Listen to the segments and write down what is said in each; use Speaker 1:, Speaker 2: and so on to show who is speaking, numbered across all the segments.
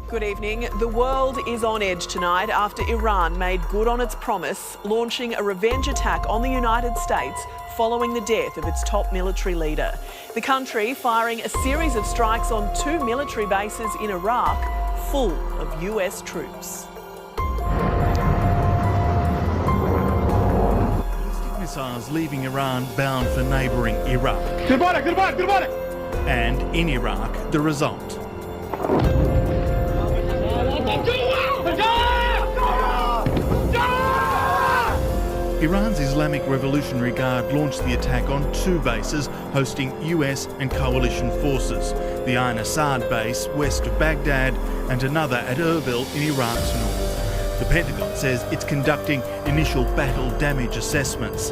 Speaker 1: Good evening. The world is on edge tonight after Iran made good on its promise, launching a revenge attack on the United States following the death of its top military leader. The country firing a series of strikes on 2 military bases in Iraq full of US troops.
Speaker 2: Ballistic missiles leaving Iran bound for neighbouring Iraq. And in Iraq, the result. Iran's Islamic Revolutionary Guard launched the attack on 2 bases hosting US and coalition forces, the Ain Assad base west of Baghdad and another at Erbil in Iraq's north. The Pentagon says it's conducting initial battle damage assessments.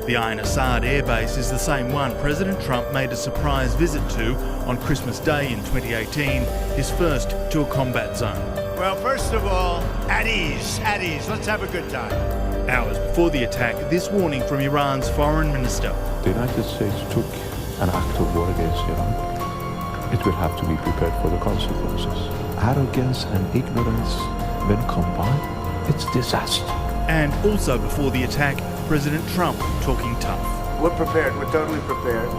Speaker 2: The Ain Assad airbase is the same one President Trump made a surprise visit to on Christmas Day in 2018, his first to a combat zone.
Speaker 3: Well, first of all, at ease. Let's have a good time.
Speaker 2: Hours before the attack, this warning from Iran's foreign minister.
Speaker 4: The United States took an act of war against Iran. It will have to be prepared for the consequences. Arrogance and ignorance, when combined, it's disaster.
Speaker 2: And also before the attack, President Trump talking tough.
Speaker 3: We're prepared. We're totally prepared.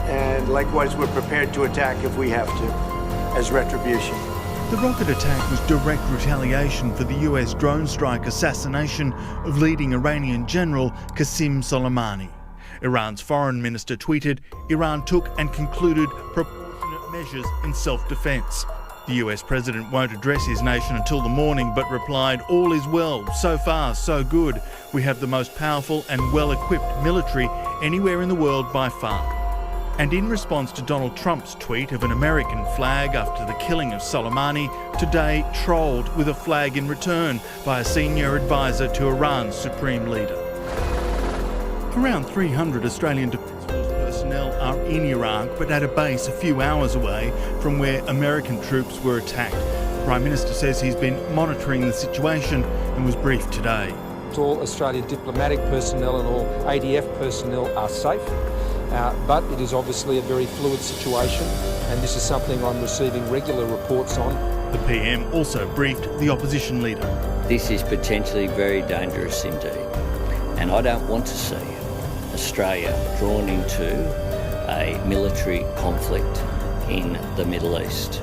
Speaker 3: And likewise, we're prepared to attack if we have to, as retribution.
Speaker 2: The rocket attack was direct retaliation for the US drone strike assassination of leading Iranian general Qasem Soleimani. Iran's foreign minister tweeted, Iran took and concluded proportionate measures in self-defence. The US president won't address his nation until the morning, but replied, all is well, so far so good. We have the most powerful and well-equipped military anywhere in the world by far. And in response to Donald Trump's tweet of an American flag after the killing of Soleimani, today trolled with a flag in return by a senior advisor to Iran's supreme leader. Around 300 Australian Defence Force personnel are in Iraq, but at a base a few hours away from where American troops were attacked. The Prime Minister says he's been monitoring the situation and was briefed today.
Speaker 5: All Australian diplomatic personnel and all ADF personnel are safe. But it is obviously a very fluid situation, and this is something I'm receiving regular reports on.
Speaker 2: The PM also briefed the opposition leader.
Speaker 6: This is potentially very dangerous indeed, and I don't want to see Australia drawn into a military conflict in the Middle East.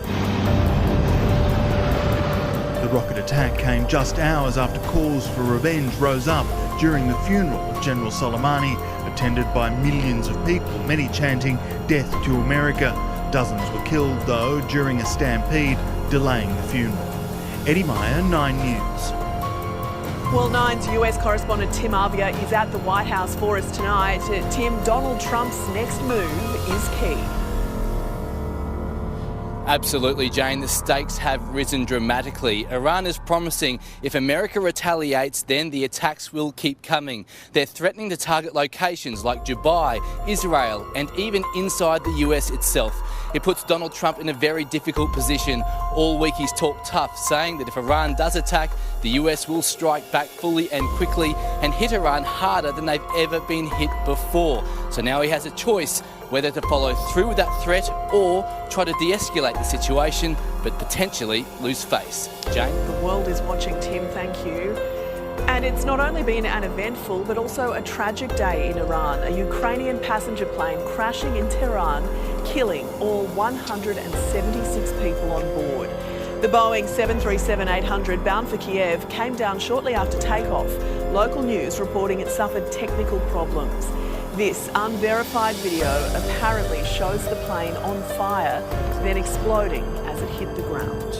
Speaker 2: The rocket attack came just hours after calls for revenge rose up during the funeral of General Soleimani, attended by millions of people, many chanting "Death to America." Dozens were killed, though, during a stampede, delaying the funeral. Eddie Meyer, 9 News.
Speaker 1: Well, 9's US correspondent Tim Avia is at the White House for us tonight. Tim, Donald Trump's next move is key.
Speaker 7: Absolutely, Jane. The stakes have risen dramatically. Iran is promising if America retaliates, then the attacks will keep coming. They're threatening to target locations like Dubai, Israel, and even inside the US itself. It puts Donald Trump in a very difficult position. All week he's talked tough, saying that if Iran does attack, the US will strike back fully and quickly and hit Iran harder than they've ever been hit before. So now he has a choice whether to follow through with that threat or try to de-escalate the situation, but potentially lose face. Jane?
Speaker 1: The world is watching, Tim, thank you. And it's not only been an eventful but also a tragic day in Iran. A Ukrainian passenger plane crashing in Tehran, killing all 176 people on board. The Boeing 737-800 bound for Kiev came down shortly after takeoff. Local news reporting it suffered technical problems. This unverified video apparently shows the plane on fire, then exploding as it hit the ground.